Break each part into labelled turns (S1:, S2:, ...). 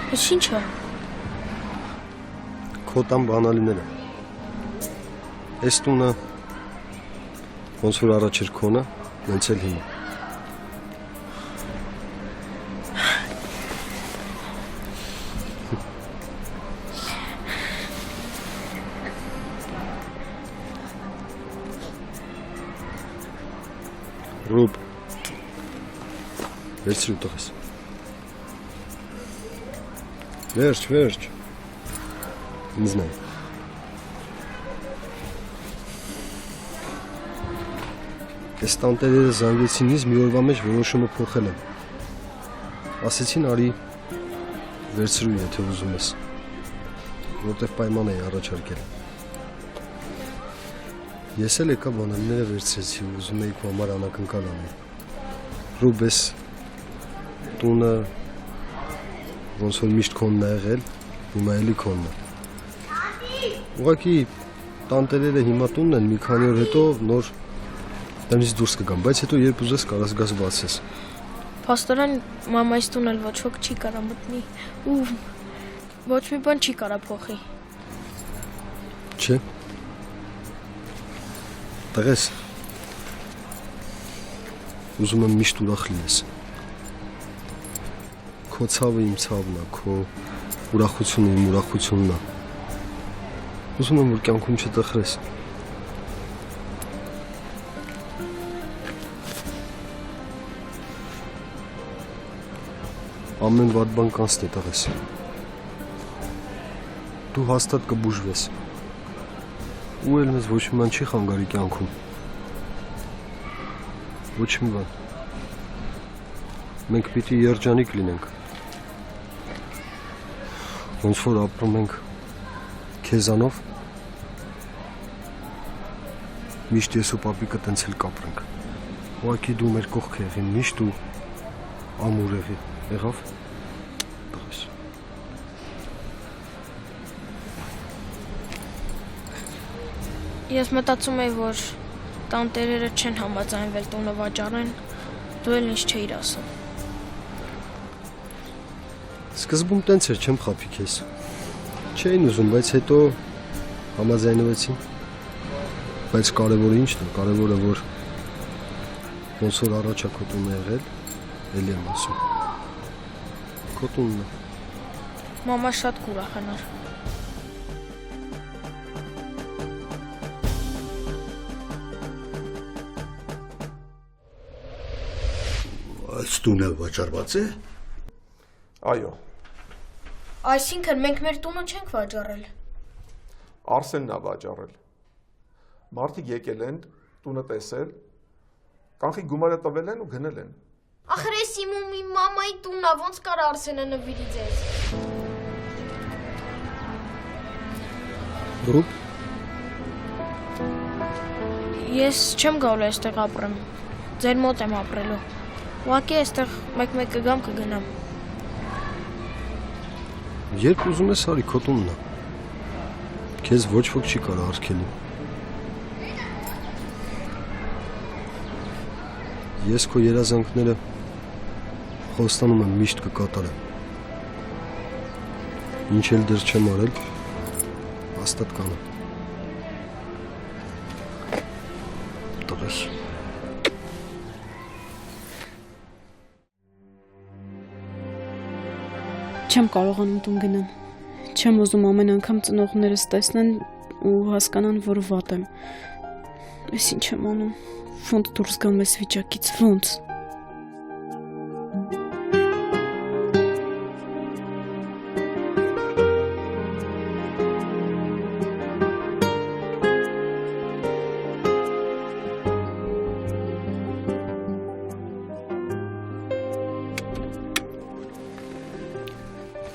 S1: Ես ի՞նչը։
S2: Քո տան բանալիները։ Այս տունը ոնց որ առաջ էր քոնը, նենց էլ հիմա։ Ռուբ, վերցրու տղես։ Վերջ, ինձ նայ։ Այս տանտերերը զանգեցին ինձ մի օրվա մեջ որոշումը փոխել եմ։ Ասեցին արի վերցրու, եթե ուզում ես, որտեղ պայման էի առաջարկել։ Ես էլ եկա բանալիները վերցրեցի ու ուզում էի քո համար անակնկալ անել։ Ռուբ, այս տունը ոնց որ միշտ քոնն է եղել, հիմա էլի քոնն է։ Ուղղակի տանտերերը հիմա տունն են, մի քանի օր հետո նոր տնից դուրս կգան, բայց հետո երբ ուզես կարաս գազ բացես։
S1: Փաստորեն մամայիս տուն էլ ոչ ոք չի կարա մտնի ու ոչ մի բան չի կարա փոխի։
S2: Չէ։ Տղես, ուզում եմ միշտ ուրախ լինես։ Քո ցավը իմ ցավն է, քո ուրախությունը իմ ուրախությունն է։ Ուզում եմ, որ կյանքում չտխրես։ Ամեն վատ բան կանցնի, տղես։ Դու հաստատ կբուժվես։ Ու էլ մեզ ոչ մի բան չի խանգարի կյանքում։ Ոչ մի բան։ Մենք պիտի երջանիկ լինենք։ Ոնց որ ապրում ենք քեզանով, միշտ ես ու պապիկը տենց էլ կապրենք։ Ուղղակի դու մեր կողքը եղի միշտ ու ամուր եղի, եղավ։ Տղես։
S1: Ես մտածում եի, որ տանտերերը չեն համաձայնվել տունը վաճառեն, դու էլ ինչ չէիր ասում։
S2: Սկզբում տենց էր, չեմ խաբի քեզ։ Չէին ուզում, բայց հետո համաձայնվեցին։ Բայց կարևորը ինչն է, կարևորը որ ոնց որ առաջա քո տունը եղել, էլի եմ ասում։ Քո տունն է։
S1: Մամա շատ կուրախանար։
S3: Այս տունը վաճառված է։
S4: Այո։
S1: Այսինքն մենք մեր տունը չենք վաճառել։
S4: Արսենն է վաճառել։ Մարդիկ եկել են, տունը տեսել, կանխիկ գումարը տվել են ու գնել են։
S1: Ախր ես իմ ու իմ մամայի տունն է, ոնց կար Արսենը նվիրի ձեզ։
S2: Ռուբ։
S1: Ես չեմ գալու այստեղ ապրեմ։ Ձեր մոտ եմ ապրելու։ Ուղղակի այստեղ մեկ-մեկ կգամ կգնամ։
S2: Երբ ուզում ես արի քո տունն է։ Քեզ ոչ ոք չի կարող արգելի։ Ես քո երազանքները խոստանում եմ միշտ կկատարեմ։ Ինչ էլ դեռ չեմ արել, հաստատ կանեմ։ Տղես։
S5: Չեմ կարողանում տուն գնամ։ Չեմ ուզում ամեն անգամ ծնողներս տեսնեն ու հասկանան, որ վատ եմ։ Ես ինչ եմ անում։ Ոնց դուրս գամ այս վիճակից, ոնց։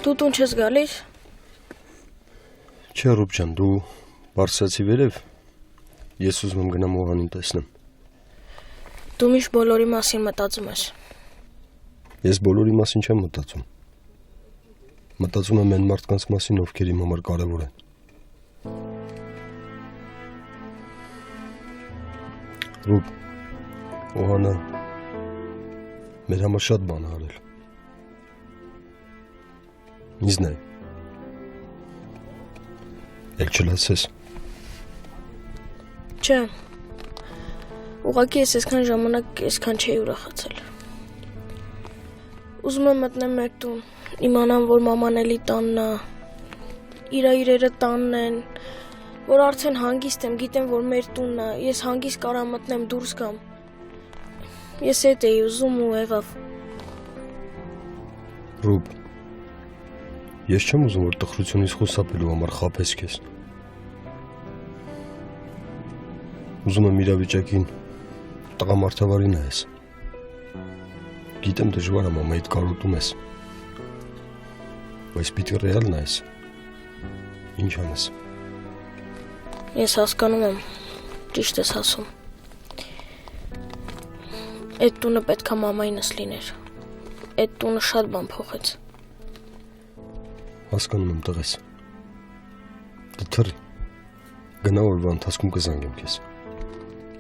S1: Դու տուն չես գալիս։
S2: Չէ, Ռուբ ջան, դու բարձրացի վերև։ Ես ուզում եմ գնամ Օհանին տեսնեմ։
S1: Դու միշտ բոլորի մասին մտածում ես։
S2: Ես բոլորի մասին չեմ մտածում։ Մտածում եմ այն մարդկանց մասին, ովքեր իմ համար կարևոր են։ Ռուբ, Օհանը մեր համար շատ բան արել։ Не знаю. Էլ չլացես։
S1: Չէ։ Ուղղակի ես այսքան ժամանակ այսքան չէի ուրախացել։ Ուզում եմ մտնեմ մեր տուն, իմանամ, որ մաման էլի տանն է, իր իրերը տանն են, որ արդեն հանգիստ եմ, գիտեմ, որ մեր տունն է, ես հանգիստ կարա մտնեմ դուրս գամ։ Ես էդ էի ուզում ու եղավ։
S2: Ռուբ, ես չեմ ուզում, որ տխրությունից խուսափելու համար խաբես քեզ։ Ուզում եմ իրավիճակին տղամարդավարի նայես։ Գիտեմ դժվար է մամայիդ կարոտում ես, բայց պիտի ռեալ նայես։ Ինչ անես։
S1: Ես հասկանում եմ, ճիշտ ես ասում։ Այդ տունը պետք է մամայինս լիներ։ Այդ տունը շատ բան փոխեց։
S2: Հասկանում եմ տղես։ Դե թռի։ Գնա օրվա ընթացքում կզանգեմ քեզ։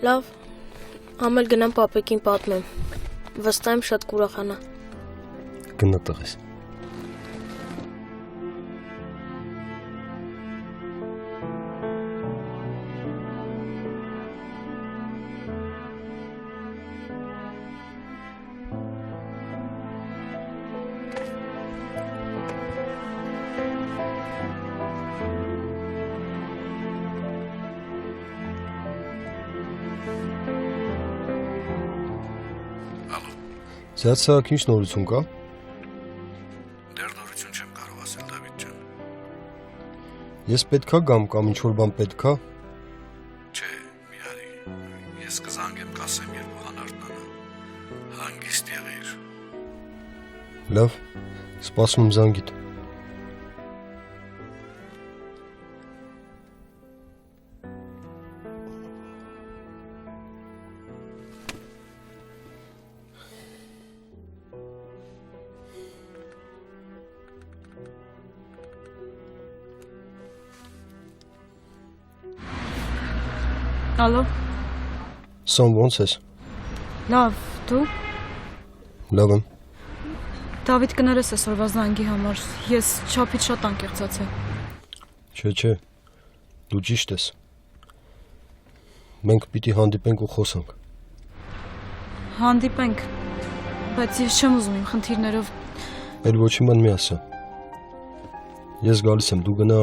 S1: Լավ, ամել գնամ պապեկին պատմեմ։ Վստահ եմ շատ կուրախանա։
S2: Գնա տղես։ Զացակ ինչ նորություն կա։
S3: Դեռ նորություն չեմ կարող ասել Դավիթ ջան։
S2: Ես պետքա գամ կամ ինչ որ բան պետքա։
S3: Չէ, մի արի։ Ես կզանգեմ, կասեմ, երբ հանարտնանա։ Հանգիստ եղիր։
S2: Լավ, սպասում եմ զանգիդ։
S5: Ալո,
S2: Սոն ոնց ես։
S5: լավ, դու։
S2: Լավ եմ։
S5: Դավիթ կներես այսօրվա զանգի համար, ես չափից շատ անկեղծացել։
S2: Չէ, դու ճիշտ ես։ Մենք պիտի հանդիպենք ու խոսանք։
S5: Հանդիպենք, բայց ես չեմ ուզում իմ խնդիրներով։
S2: Էլ ոչի ման մի ասա։ Ես գալիս եմ, դու գնա,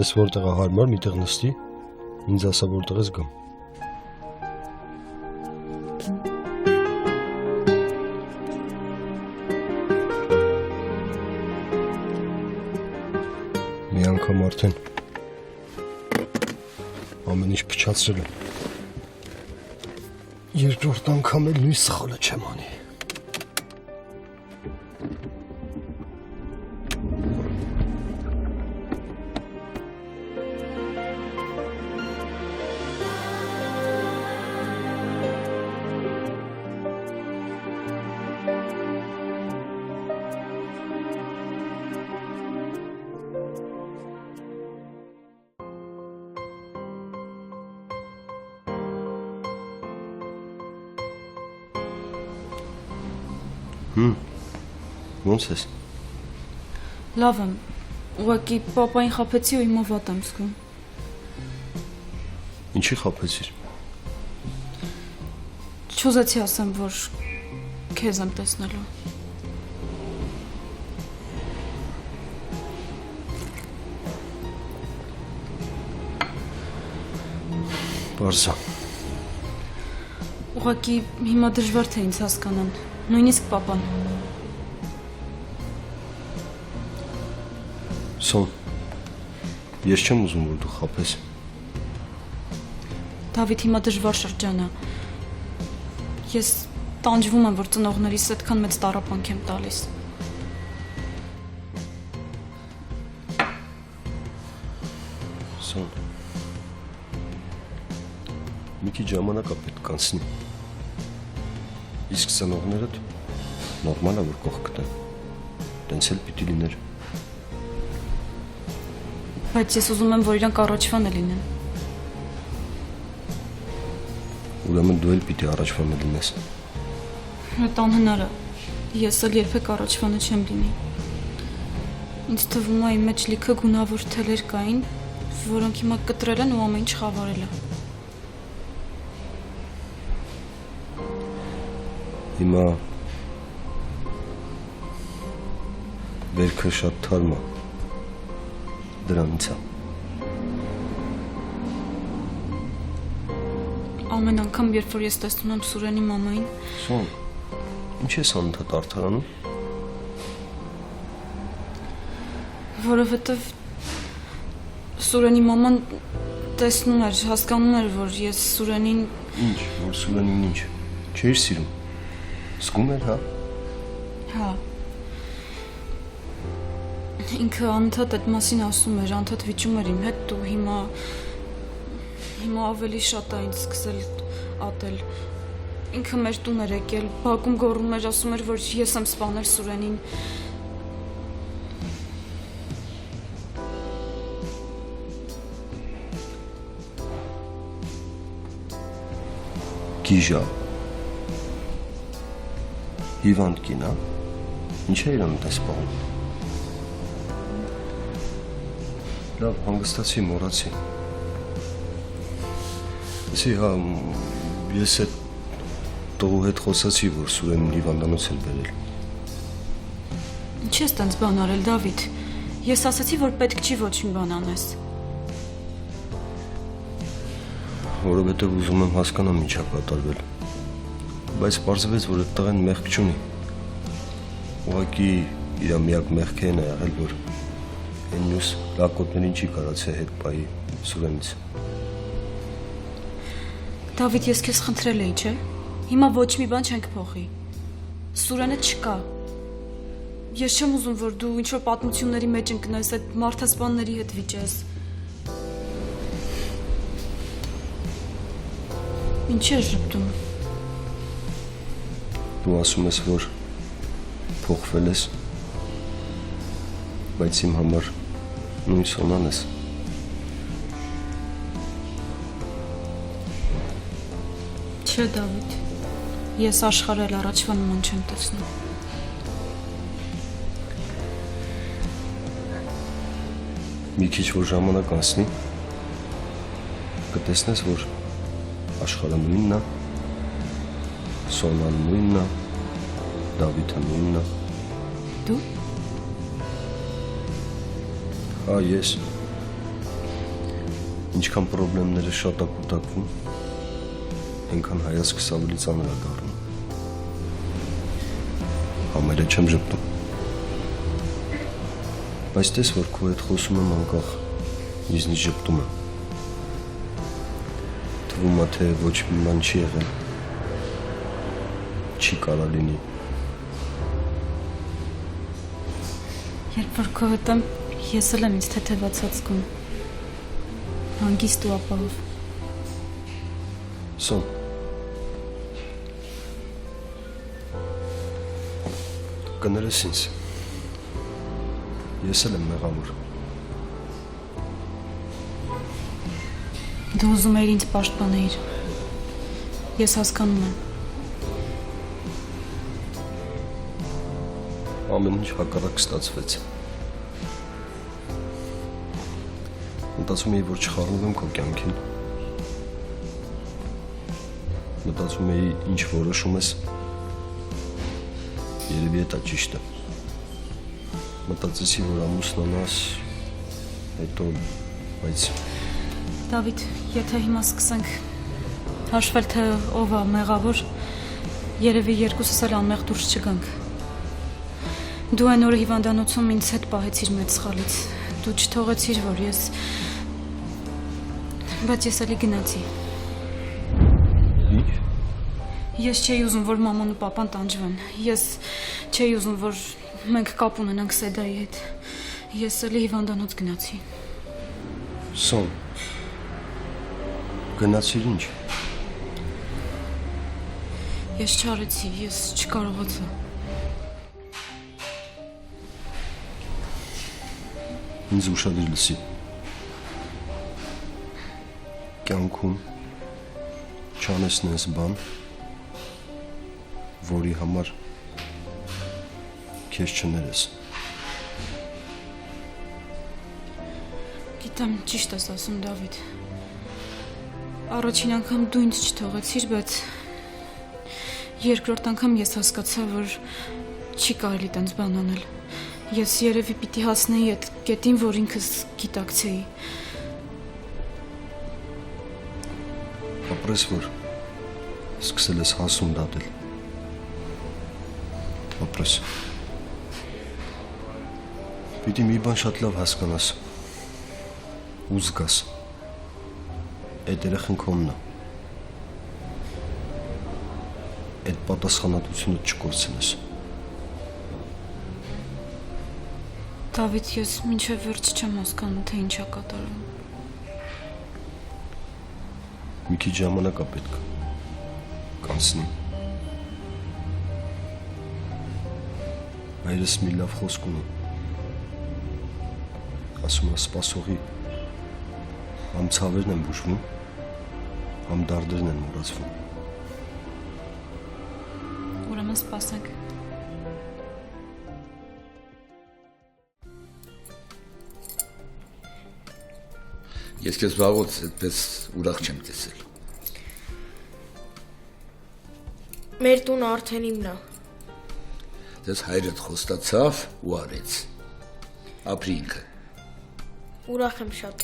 S2: տես որտեղ է հարմար, միտեղ նստի, ինձ ասա որտեղ ես գամ։ Մի անգամ արդեն ամեն ինչ փչացրել եմ։ Երկրորդ անգամ էլ նույն սխալը չեմ անի։ Ոնց ես։
S5: Լավ եմ, ուղղակի պապային խաբեցի ու իմով վատ եմ զգում։
S2: Ինչի խաբեցիր։
S5: Չուզեցի ասեմ, որ քեզ եմ տեսնելու։
S2: Բարսա։
S5: Ուղղակի հիմա դժվար թե ինձ հասկանան, նույնիսկ պապան։
S2: Սոն, ես չեմ ուզում, որ դու խաբես։
S5: Դավիթ, հիմա դժվար շրջան է։ Ես տանջվում եմ, որ ծնողներիս այդքան մեծ տառապանք եմ տալիս։
S2: Սոն, մի քիչ ժամանակ է պետք կանցնի։ Իսկ ծնողներդ նորմալ է, որ կողք կտեն։ Տենց էլ պիտի լիներ։
S5: Բայց ես ուզում եմ, որ իրանք առաջվան է լինեն։
S2: Ուրեմն դու էլ պիտի առաջվանը լինես։
S5: Այդ անհնար է։ Ես էլ երբեք առաջվանը չեմ լինի։ Ինձ թվում է իմ մեջ լիքը գունավոր թելեր կային, որոնք հիմա կտրել են ու ամեն ինչ խավարել է։
S2: Հիմա վերքը շատ թարմ է, դրանից է։
S5: Ամեն անգամ, երբ որ ես տեսնում եմ Սուրենի մամային,
S2: Սոն, ինչ ես անընդհատ արդարանում։
S5: որովհետև Սուրենի մաման տեսնում էր, հասկանում էր, որ ես Սուրենին
S2: Ինչ, որ Սուրենին ինչ, չէիր սիրում, զգում էր, հա։
S5: Հա։ Ինքը անընդհատ այդ մասին ասում էր, անընդհատ վիճում էր իմ հետ ու հիմա ավելի շատ է ինձ սկսել ատել։ Ինքը մեր տուն էր եկել, բակում գոռում էր, ասում էր, որ ես եմ սպանել Սուրենին։
S2: Գիժա, հիվանդ կին, հա, ինչ է իրան տես պահում։ Լավ, հանգստացի, մորացի։ Ասի, հա, ես այդ տողու հետ խոսացի, որ Սուրենին հիվանդանոց էլ բերել։
S5: Ինչ ես տենց բան արել, Դավիթ։ Ես ասացի, որ պետք չի ոչ մի բան անես։
S2: Որովհետև ուզում եմ հասկանամ ինչ է կատարվել, բայց պարզվեց, որ այդ տղեն մեղք չունի։ Ուղղակի իր միակ մեղքը այն է եղել, որ այն մյուս լակոտներին չի կարացել հետ պայի Սուրենից։
S5: Դավիթ, ես քեզ խնդրել էի, չէ՞։ Հիմա ոչ մի բան չենք փոխի։ Սուրենը չկա։ Ես չեմ ուզում, որ դու ինչ-որ պատմությունների մեջ ընկնես, այդ մարդասպանների հետ վիճես։ Ինչ ես ժպտում։
S2: Դու ասում ես, որ փոխվել ես, բայց իմ համար նույն Սոնան ես։
S5: Չէ, Դավիթ, ես աշխարհել առաջվա նման չեմ տեսնում։
S2: Մի քիչ որ ժամանակ անցնի, կտեսնես, որ աշխարհը նույնն է, Սոնան նույնն է, Դավիթը նույնն է։
S5: Դու։
S2: Հա, ես։ Ինչքան խնդիրները շատ է կուտակվում, այնքան հայացքս ավելի ծանր է դառնում։ Համերը չեմ ժպտում։ Բայց տես, որ քո հետ խոսում եմ անկախ, ինձնից ժպտում եմ։ Թվում է, թե ոչ մի բան չի եղել, չի կարա լինի։
S5: Երբ որ քո հետ եմ, ես էլ եմ ինձ թեթևացած զգում։ Հանգիստ ու ապահով։
S2: Սոն։ Կներես ինձ։ Ես էլ եմ մեղավոր։
S5: Դու ուզում էիր ինձ պաշտպանել։ Ես հասկանում եմ։
S2: Ամեն ինչ հակառակ ստացվեց։ Մտածում էի, որ չխառնվեմ քո կյանքին։ Մտածում էի, ինչ որոշում ես, երևի դա ճիշտ է։ Մտածեցի, որ ամուսնանաս, հետո, բայց
S5: Դավիթ, եթե հիմա սկսենք հաշվել, թե ով է մեղավոր, երևի երկուսս էլ անմեղ դուրս չգանք։ Դու այն օրը հիվանդանոցում ինձ հետ պահեցիր մեծ սխալից։ Դու չթողեցիր, որ ես… Բայց ես էլի գնացի։
S2: Ինչ։
S5: Ես չէի ուզում, որ մաման ու պապան տանջվեն։ Ես չէի ուզում, որ մենք կապ ունենանք Սեդայի հետ։ Ես էլի հիվանդանոց գնացի։
S2: Սոն։ Գնացիր ինչ։
S5: Ես չարեցի, ես չկարողացա։
S2: Ինձ ուշադիր լսի։ Կյանքում չանես բան, որի համար քեզ չներես։
S5: Գիտեմ, ճիշտ ես ասում, Դավիթ։ Առաջին անգամ դու ինձ չթողեցիր, բայց երկրորդ անգամ ես հասկացա, որ չի կարելի տենց բան անել։ Ես երևի պիտի հասնեի այդ կետին, որ ինքս գիտակցեի։
S2: Ապրես, որ սկսել ես հասուն դատել։ Ապրես։ Պիտի մի բան շատ լավ հասկանաս ու զգաս։ Այդ երեխան քոնն է։ Այդ պատասխանատվությունը չկորցնես։
S5: Դավիթ, ես մինչև վերջ չեմ հասկանում, թե ինչ է կատարում։
S2: Մի քիչ ժամանակ է պետք։ Կանցնի։ Հայրս մի լավ խոսք ունի։ Ասում է սպասողի համ ցավերն են բուժվում, համ դարդերն են մոռացվում։
S5: Ուրեմն սպասենք։
S3: Ես քեզ վաղուց այդպես ուրախ չեմ տեսել։
S1: Մեր տունը արդեն իմն է։
S3: Դες հայրդ խոստացավ ու արեց։ Ապրի ինքը։
S1: Ուրախ եմ շատ։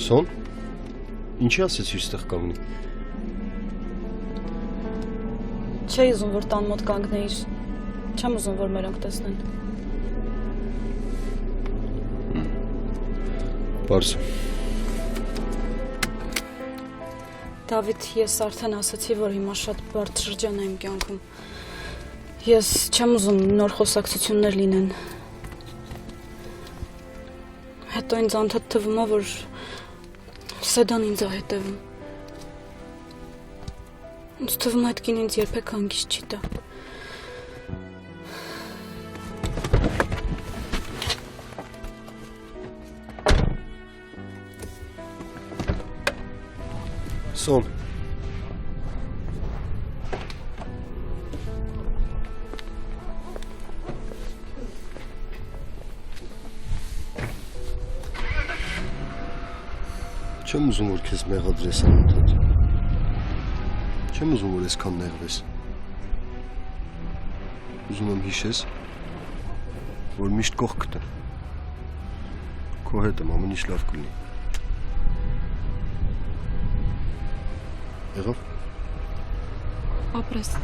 S2: Սոն, ինչի ասեցիր ստեղ կանգնի։
S5: Չէի ուզում, որ տան մոտ կանգնեիր։ Չեմ ուզում, որ մերոնք տեսնեն։
S2: Պարզ։
S5: Դավիթ, ես արդեն ասացի, որ հիմա շատ բարդ շրջան է իմ կյանքում։ Ես չեմ ուզում նոր խոսակցություններ լինեն։ Հետո ինձ անդադ թվում է, որ Սեդան ինձ է հետևում։ Ինձ թվում է այդ կին ինձ երբեք հանգիստ չի տա։
S2: Սոն։ Չեմ ուզում, որ քեզ մեղադրես անընդհատ։ Չեմ ուզում, որ այսքան նեղվես։ Ուզում եմ հիշես, որ միշտ կողքդ եմ։ Քո հետ եմ, ամեն ինչ լավ կլինի։ Եղավ։
S5: Ապրես։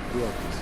S2: Դու ապրես։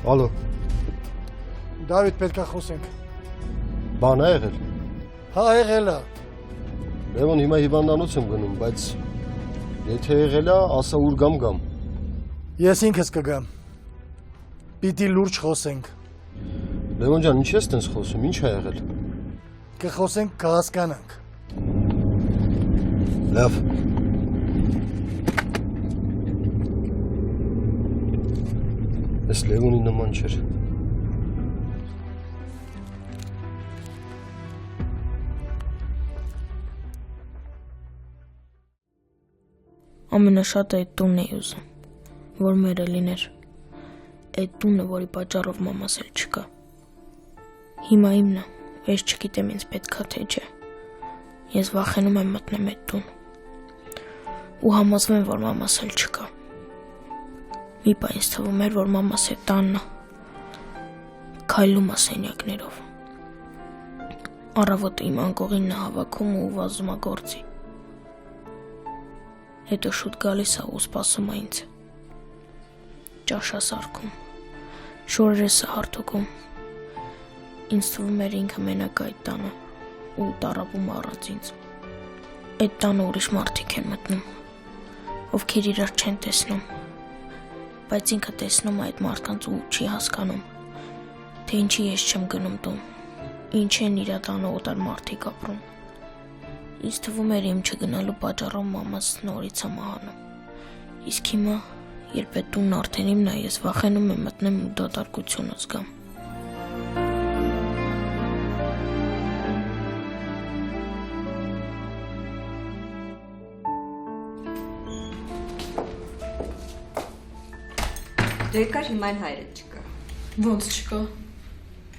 S2: Ալո,
S6: Դավիթ, պետք է խոսենք։
S2: բան է եղել։
S6: Հա, եղել է։
S2: Լևոն, հիմա հիվանդանոց եմ գնում, բայց եթե եղել է, ասա ուր գամ։
S6: Ես ինքս կգամ։ Պիտի լուրջ խոսենք։
S2: Լևոն ջան, ինչ ես տենց խոսում, ինչ է եղել։
S6: Կխոսենք, կհասկանանք։
S2: Լավ։ Ես Լևոնի նման չէր։
S1: Ամենաշատը այդ տունն էի ուզում, որ մերը լիներ։ Այդ տունը, որի պատճառով մամաս էլ չկա։ Հիմա իմն է, ես չգիտեմ ինձ պետքա թե չէ։ Ես վախենում եմ մտնեմ այդ տուն։ Ու համոզվեմ, որ մամաս էլ չկա։ Մի բան ինձ թվում էր, որ մամաս է տանն է, քայլում է սենյակներով։ Առավոտը իմ անկողին նա հավաքում ու վազում է գործի։ Հետո շուտ գալիս է ու սպասում է ինձ։ Ճաշա սարքում, շորերս է հարթուկում։ Ինձ թվում էր ինքը մենակ այդ տանը ու տարապում առանց ինձ։ Այդ տանը ուրիշ մարդիկ են մտնում, ովքեր իրար չեն տեսնում, բայց ինքը տեսնում է այդ մարդկանց ու չի հասկանում, թե ինչի ես չեմ գնում տուն, ինչ են իրա տանը օտար մարդիկ ապրում։ Ինձ թվում էր իմ չգնալու պատճառով մամաս նորից է մահանում։ Իսկ հիմա, երբ այդ տունն արդեն իմն է, ես վախենում եմ մտնեմ ու դատարկությունը զգամ։
S7: Դու եկար հիմա այն հայրդ չկա։
S5: Ոնց չկա։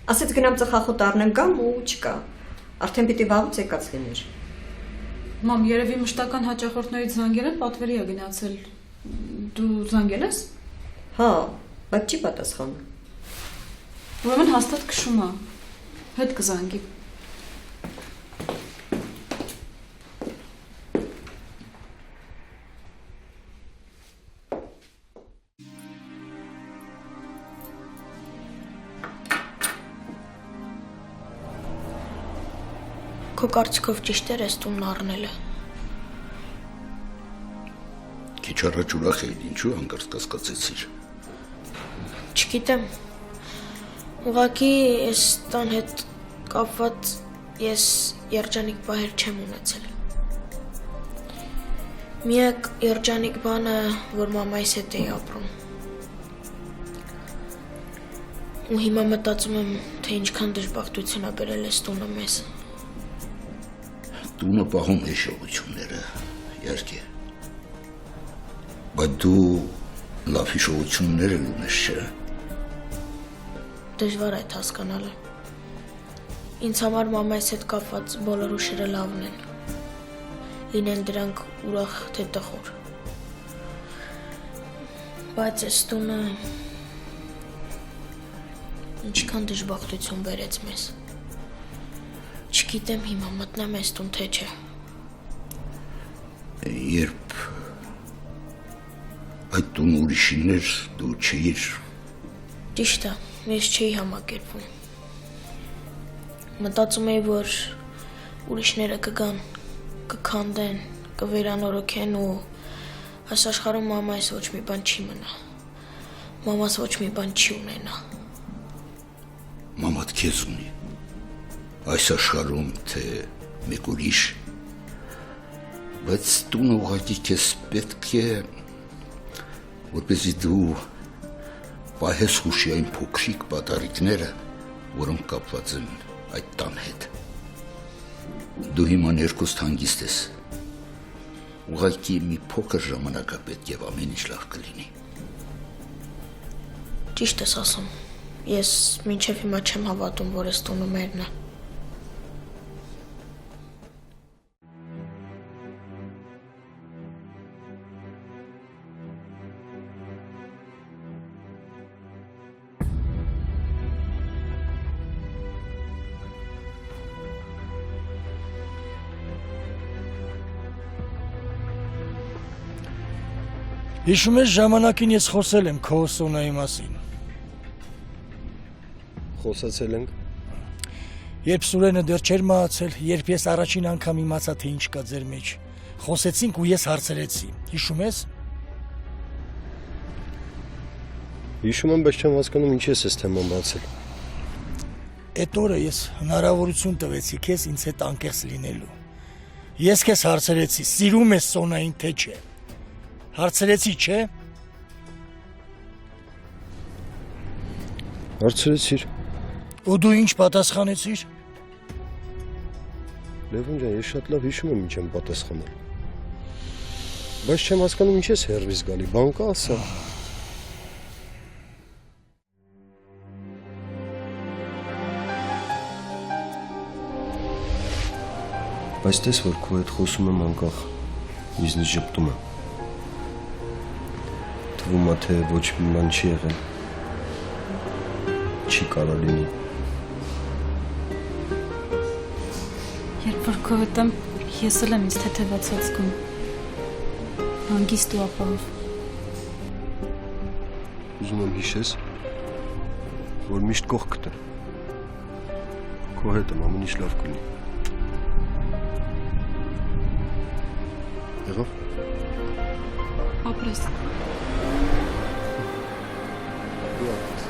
S7: Ասեց գնամ ծխախոտ առնեմ գամ ու չկա։ Արդեն պիտի վաղուց եկած լիներ։
S5: Մամ, երևի մշտական հաճախորդներից զանգել են, պատվերի է գնացել։ Դու զանգել ես։
S7: Հա, բայց չի պատասխանում։
S5: Ուրեմն հաստատ քշում է։ Հետ կզանգի։
S1: Քո կարծիքով ճիշտ էր այս տունն առնելը։
S3: Քիչ առաջ ուրախ էիր, ինչու հանկարծ կասկածեցիր։
S1: Չգիտեմ։ Ուղղակի այս տան հետ կապված ես երջանիկ բաներ չեմ ունեցել։ Միակ երջանիկ բանը, որ մամայիս հետ էի ապրում։ Ու հիմա մտածում եմ, թե ինչքան դժբախտություն է բերել այս տունը մեզ։
S3: Տունը պահում է հիշողությունները, իհարկե։ Բայց դու լավ հիշողություններ ունես, չէ՞։
S1: Դժվար է այդ հասկանալը։ Ինձ համար մամայիս հետ կապված բոլոր ուշերը լավն են։ Լինեն դրանք ուրախ թե տխուր։ Բայց այս տունը ինչքան դժբախտություն բերեց մեզ։ Չգիտեմ հիմա մտնեմ այս տուն թե չէ։
S3: Երբ այդ տուն ուրիշիներ դու չէիր։
S1: Ճիշտ է, ես չէի համակերպվում։ Մտածում էի, որ ուրիշները կգան, կքանդեն, կվերանորոգեն ու այս աշխարհում մամայիս ոչ մի բան չի մնա։ Մամաս ոչ մի բան չի ունենա։
S3: Մամատ քեզ ունի։ Այս աշխարհում թե մեկ ուրիշ, բայց տունը ուղղակի քեզ պետք է, որպեսզի դու պահես հուշի այն փոքրիկ պատառիկները, որոնք կապված են այդ տան հետ։ Դու հիմա ներքուստ հանգիստ ես, ուղղակի մի փոքր ժամանակ է պետք եւ ամեն ինչ լավ կլինի։
S1: Ճիշտ ես ասում, ես մինչև հիմա չեմ հավատում, որ այս տունը մերն է։
S6: Հիշում ես ժամանակին ես խոսել եմ քո Սոնայի մասին։
S2: Խոսացել ենք։
S6: Երբ Սուրենը դեռ չէր մահացել, երբ ես առաջին անգամ իմացա, թե ինչ կա ձեր մեջ, խոսեցինք ու ես հարցրեցի։ Հիշում ես։
S2: Հիշում եմ, բայց չեմ հասկանում ինչ ես այս թեման բացել։
S6: Այդ օրը ես հնարավորություն տվեցի քեզ ինձ հետ անկեղծ լինելու։ Ես քեզ հարցրեցի, սիրում ես Սոնային թե չէ։ Հարցրեցի, չէ։
S2: Հարցրեցիր։
S6: Ու դու ինչ պատասխանեցիր։
S2: Լևոն ջան, ես շատ լավ հիշում եմ ինչ եմ պատասխանել։ Բայց չեմ հասկանում ինչ ես հերվից գալի, բան կա ասա։ Բայց տես որ քո հետ խոսում եմ անկախ, ինձնից ժպտում եմ։ Թվում է թե ոչ մի բան չի եղել։ Չի կարող լինի։
S5: Երբ որ քո հետ եմ, ես էլ եմ ինձ թեթևացած զգում։ Հանգիստ ու ապահով։
S2: Ուզում եմ հիշես, որ միշտ կողքդ եմ։ Քո հետ եմ, ամեն ինչ լավ կլինի։ Եղավ։
S5: Ապրես։
S2: Դու ապրես։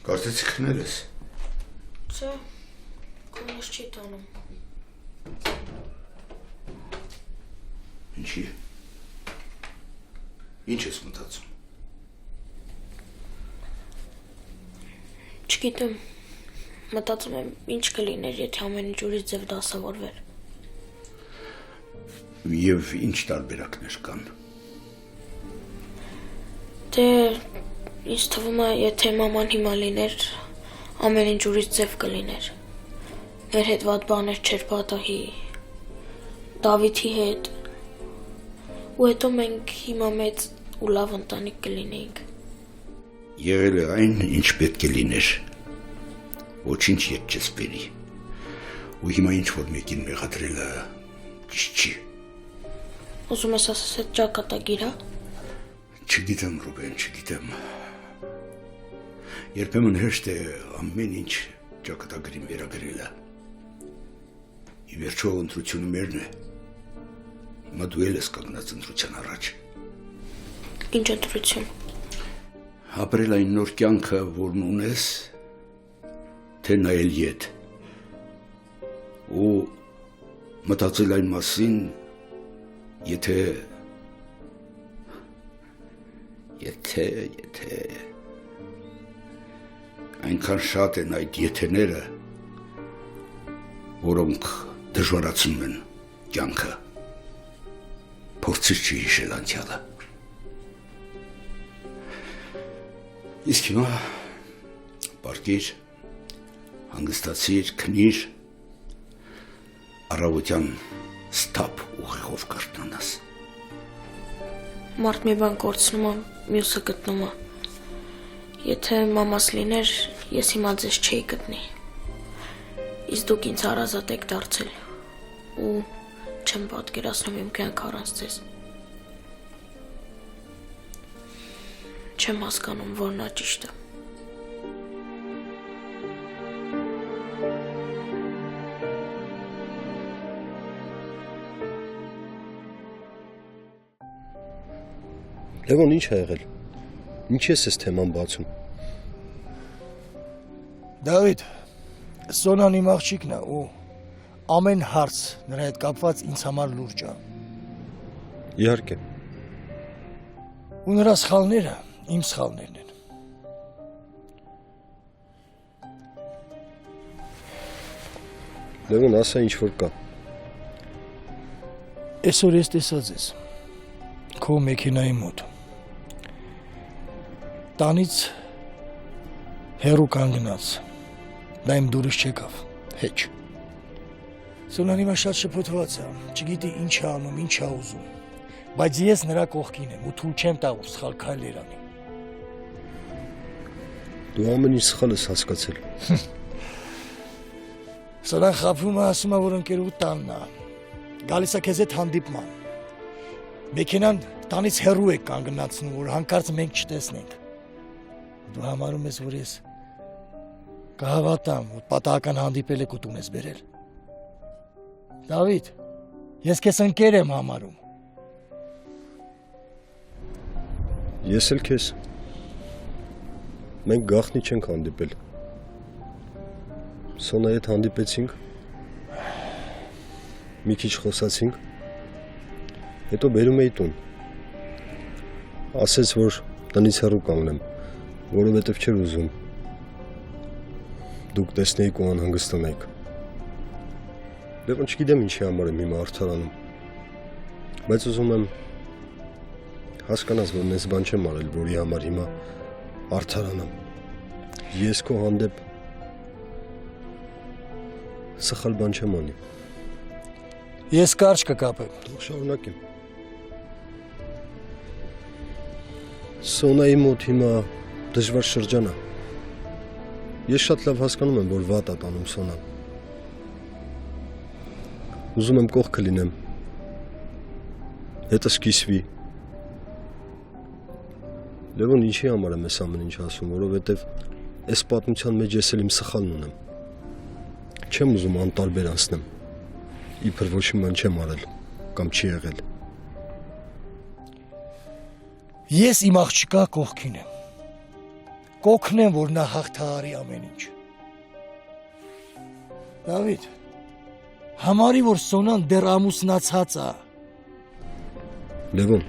S3: Կարծեցի քնել ես։
S1: Չէ, կոնես չի տանում։
S3: Ինչի։ Ինչ ես մտածում։
S1: Չգիտեմ, մտածում եմ ինչ կլիներ, եթե ամեն ինչ ուրիշ ձև դասավորվեր։
S3: Եվ ինչ տարբերակներ կան։
S1: Դե ինձ թվում է, եթե մաման հիմա լիներ, ամեն ինչ ուրիշ ձև կլիներ։ Մեր հետ վատ բաներ չէր պատահի, Դավիթի հետ, ու հետո մենք հիմա մեծ ու լավ ընտանիք կլինեինք։
S3: Եղել է այն, ինչ պետք է լիներ։ Ոչինչ ետ չես բերի։ Ու հիմա ինչ որ մեկին մեղադրելը ճիշտ չի։
S1: Ուզում ես ասես այդ ճակատագիր, հա։
S3: Չգիտեմ, Ռուբեն, չգիտեմ։ Երբեմն հեշտ է ամեն ինչ ճակատագրին վերագրելը։ Ի վերջո ընտրությունը մերն է։ Հիմա դու էլ ես կանգնած ընտրության առաջ։
S1: Ինչ ընտրություն։
S3: Ապրել այն նոր կյանքը, որն ունես, թե նայել ետ։ Ու մտածել այն մասին, եթե այնքան շատ են այդ եթեները, որոնք դժվարացնում են կյանքը, փորձիր չի հիշել անցյալը։ Իսկ հիմա պարկիր, հանգստացիր, քնիր, առավոտյան ստապ ուղեղով կարթնանաս։
S1: Մարդ մի բան կորցնում է, մյուսը գտնում է։ Եթե մամաս լիներ, ես հիմա ձեզ չէի գտնի։ Իսկ դուք ինձ հարազատ եք դարձել, ու չեմ պատկերացնում իմ կյանքը առանց ձեզ։ Չեմ հասկանում, որն է ճիշտը։
S2: Լևոն, ինչ է եղել։ Ինչ ես այս թեման բացում։
S6: Դավիթ, Սոնան իմ աղջիկն է ու ամեն հարց նրա հետ կապված ինձ համար լուրջ է։
S2: Իհարկե։
S6: Ու նրա սխալները իմ սխալներն են։
S2: Լևոն, ասա ինչ որ կա։
S6: Այսօր ես տեսած ես քո մեքենայի մոտ։ Տանից հեռու կանգնած, դա իմ դուրս չեկավ, հեչ։ Սոնան հիմա շատ շփոթված է, չգիտի ինչ է անում, ինչ է ուզում, բայց ես նրա կողքին եմ ու թույլ չեմ տա որ սխալ քայլեր անի։
S2: Դու ամեն ինչ սխալ ես հասկացել։
S6: Սոնան խաբում է, ասում է, որ ընկերուհու տանն է, գալիս է քեզ հետ հանդիպման։ Մեքենան տանից հեռու է կանգնացնում, որ հանկարծ մենք չտեսնենք։ Դու համարում ես, որ ես կհավատամ, որ պատահական հանդիպել եք ու տուն ես բերել։ Դավիթ, ես քեզ ընկեր եմ համարում։
S2: Ես էլ քեզ։ Մենք գաղտնի չենք հանդիպել։ Սոնայի հետ հանդիպեցինք։ Մի քիչ խոսացինք։ Հետո բերում էի տուն։ Ասեց, որ տնից հեռու կանգնեմ, որովհետև չէր ուզում դուք տեսնեիք ու անհանգստանայիք։ Լևոն, չգիտեմ ինչի համար եմ հիմա արդարանում, բայց ուզում եմ հասկանաս, որ ես բան չեմ արել, որի համար հիմա արդարանամ։ Ես քո հանդեպ սխալ բան չեմ անի։
S6: Ես կարճ կկապեմ։
S2: Թող շարունակեմ։ Սոնայի մոտ հիմա դժվար շրջան է։ Ես շատ լավ հասկանում եմ, որ վատ է տանում Սոնան։ Ուզում եմ կողքը լինեմ։ Հետս կիսվի։ Լևոն, ինչի համար եմ ես ամեն ինչ ասում, որովհետև այս պատմության մեջ ես էլ իմ սխալն ունեմ։ Չեմ ուզում անտարբեր անցնեմ, իբր ոչ մի բան չեմ արել կամ չի եղել։
S6: Ես իմ աղջկա կողքին եմ։ Կօգնեմ, որ նա հաղթահարի ամեն ինչ։ Դավիթ, համարի, որ Սոնան դեռ ամուսնացած է։
S2: Լևոն,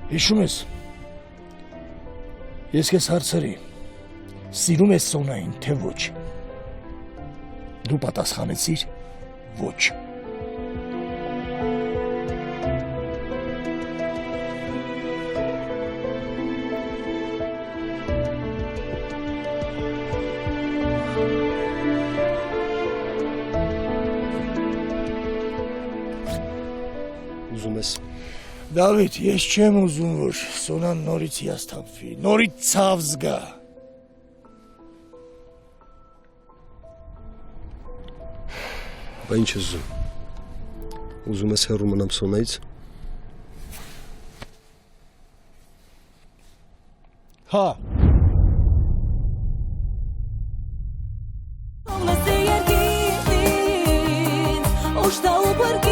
S6: Հիշում ես, ես քեզ հարցրի, սիրում ես Սոնային, թե ոչ։ Դու պատասխանեցիր ոչ։
S2: ուզում ես
S6: Դավիթ, ես չեմ ուզում, որ Սոնան նորից հիասթափվի, նորից ցավ զգա։
S2: Բա ինչ ես ուզում։ Ուզում ես հեռու մնամ Սոնայից։
S6: Հա։
S8: Ողնասի երկինից, ուշտա ու բրկի